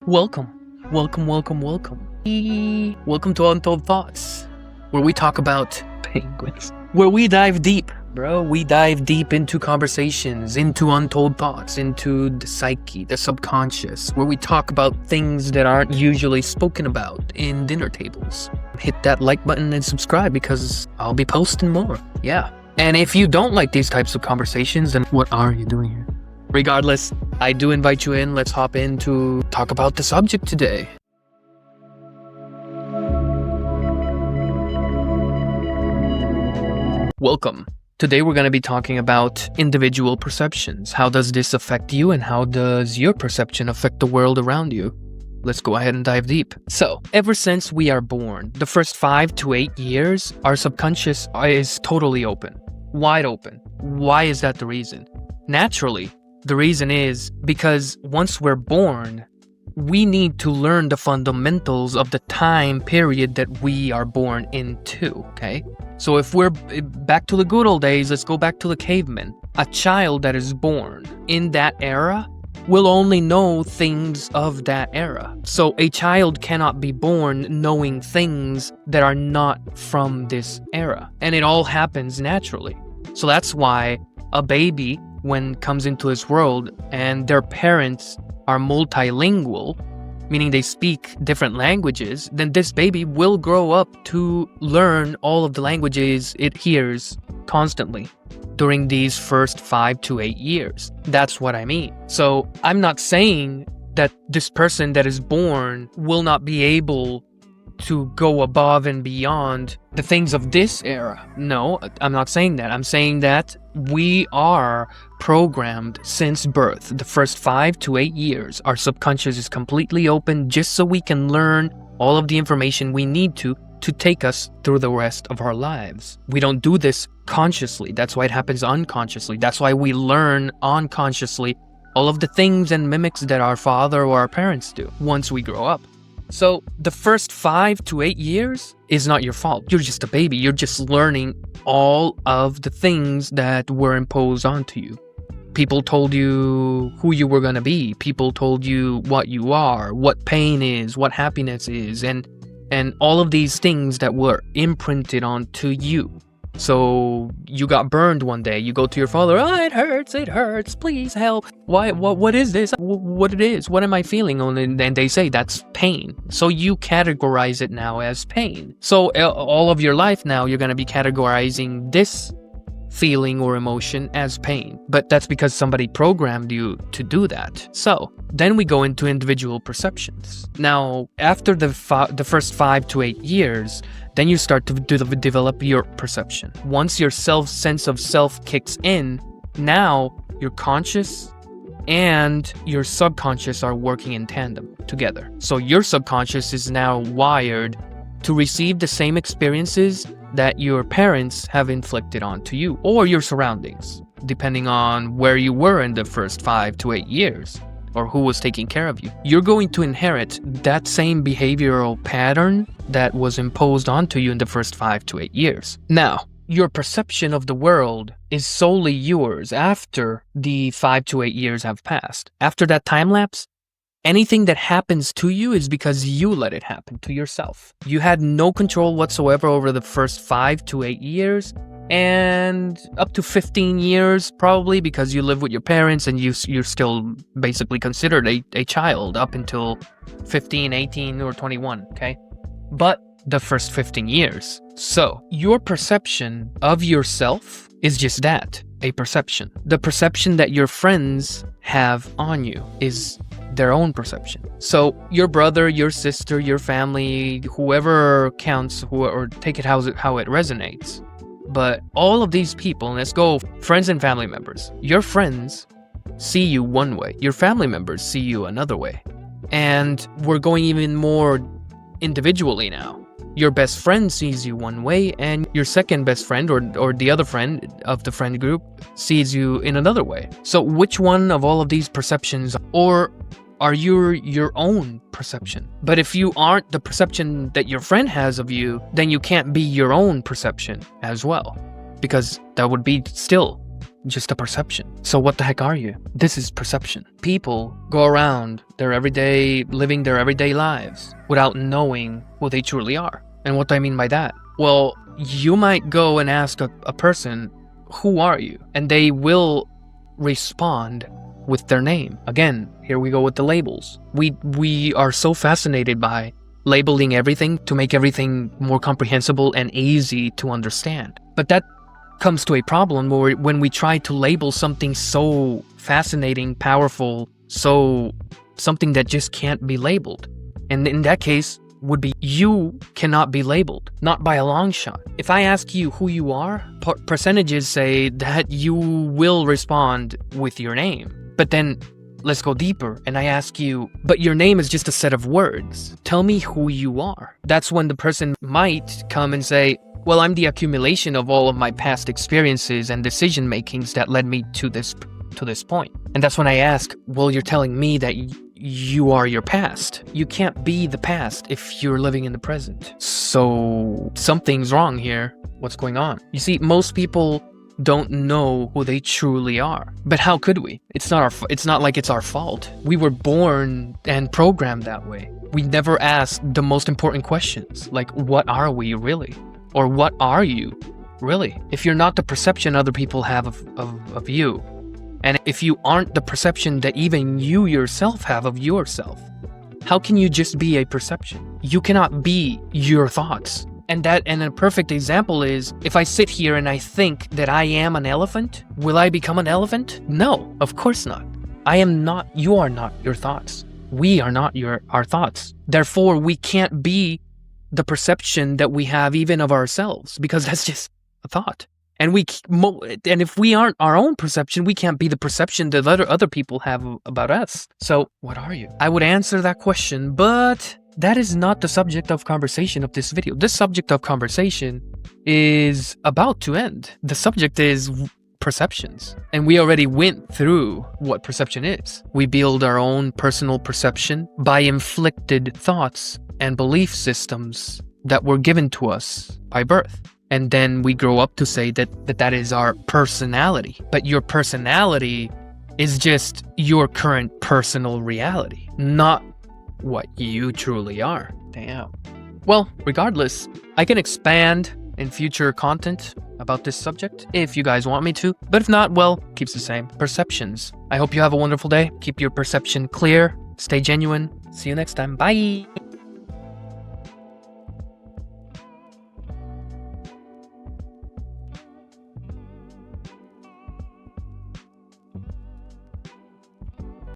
Welcome. Welcome to Untold Thoughts, where we talk about penguins. Where we dive deep, bro. We dive deep into conversations, into untold thoughts, into the psyche, the subconscious, where we talk about things that aren't usually spoken about in dinner tables. Hit that like button and subscribe because I'll be posting more. Yeah. And if you don't like these types of conversations, then what are you doing here? Regardless, I do invite you in. Let's hop in to talk about the subject today. Welcome. Today we're going to be talking about individual perceptions. How does this affect you and how does your perception affect the world around you? Let's go ahead and dive deep. So, ever since we are born, the first 5 to 8 years, our subconscious is totally open. Wide open. Why is that the reason? Naturally, the reason is because once we're born, we need to learn the fundamentals of the time period that we are born into, okay? So if we're back to the good old days, let's go back to the cavemen. A child that is born in that era will only know things of that era. So a child cannot be born knowing things that are not from this era. And it all happens naturally. So that's why a baby, when comes into this world and their parents are multilingual, meaning they speak different languages, then this baby will grow up to learn all of the languages it hears constantly during these first 5 to 8 years. That's what I mean. So I'm not saying that this person that is born will not be able to go above and beyond the things of this era. No, I'm not saying that. I'm saying that we are programmed since birth. The first 5 to 8 years, our subconscious is completely open just so we can learn all of the information we need to take us through the rest of our lives. We don't do this consciously. That's why it happens unconsciously. That's why we learn unconsciously all of the things and mimics that our father or our parents do once we grow up. So the first 5 to 8 years is not your fault. You're just a baby. You're just learning all of the things that were imposed onto you. People told you who you were going to be. People told you what you are, what pain is, what happiness is, and all of these things that were imprinted onto you. So you got burned one day. You go to your father, oh, it hurts, please help. What is this? What it is? What am I feeling? And they say that's pain. So you categorize it now as pain. So all of your life now, you're going to be categorizing this feeling or emotion as pain. But that's because somebody programmed you to do that. So then we go into individual perceptions. Now, after the first 5 to 8 years, then you start to develop your perception. Once your sense of self kicks in, now your conscious and your subconscious are working in tandem together. So your subconscious is now wired to receive the same experiences that your parents have inflicted onto you or your surroundings, depending on where you were in the first 5 to 8 years or who was taking care of you. You're going to inherit that same behavioral pattern that was imposed onto you in the first 5 to 8 years. Now, your perception of the world is solely yours after the 5 to 8 years have passed. After that time lapse, anything that happens to you is because you let it happen to yourself. You had no control whatsoever over the first 5 to 8 years and up to 15 years probably because you live with your parents and you're still basically considered a child up until 15, 18, or 21, okay? But the first 15 years. So your perception of yourself is just that, a perception. The perception that your friends have on you is their own perception. So your brother, your sister, your family, whoever counts, or take it how it resonates. But all of these people, let's go friends and family members. Your friends see you one way. Your family members see you another way. And we're going even more individually now. Your best friend sees you one way, and your second best friend or the other friend of the friend group sees you in another way. So which one of all of these perceptions, or are you your own perception? But if you aren't the perception that your friend has of you, then you can't be your own perception as well, because that would be still just a perception. So what the heck are you? This is perception. People go around living their everyday lives without knowing who they truly are. And what do I mean by that? Well, you might go and ask a person, who are you? And they will respond with their name. Again, here we go with the labels. We are so fascinated by labeling everything to make everything more comprehensible and easy to understand. But that comes to a problem when we try to label something so fascinating, powerful, so something that just can't be labeled. And in that case would be you cannot be labeled, not by a long shot. If I ask you who you are, percentages say that you will respond with your name. But then let's go deeper and I ask you, but your name is just a set of words. Tell me who you are. That's when the person might come and say, well, I'm the accumulation of all of my past experiences and decision makings that led me to this point. And that's when I ask, well, you're telling me that you are your past. You can't be the past if you're living in the present. So something's wrong here. What's going on? You see, most people don't know who they truly are. But how could we? It's not like it's our fault. We were born and programmed that way. We never asked the most important questions, like what are we really? Or what are you really? If you're not the perception other people have of you, and if you aren't the perception that even you yourself have of yourself, how can you just be a perception? You cannot be your thoughts. And a perfect example is, if I sit here and I think that I am an elephant, will I become an elephant? No, of course not. I am not, you are not your thoughts. We are not our thoughts. Therefore, we can't be the perception that we have even of ourselves, because that's just a thought. And if we aren't our own perception, we can't be the perception that other people have about us. So what are you? I would answer that question, but that is not the subject of conversation of this video. This subject of conversation is about to end. The subject is perceptions. And we already went through what perception is. We build our own personal perception by inflicted thoughts and belief systems that were given to us by birth. And then we grow up to say that is our personality. But your personality is just your current personal reality, not what you truly are. Damn. Well, regardless, I can expand in future content about this subject if you guys want me to. But if not, well, keeps the same. Perceptions. I hope you have a wonderful day. Keep your perception clear. Stay genuine. See you next time. Bye.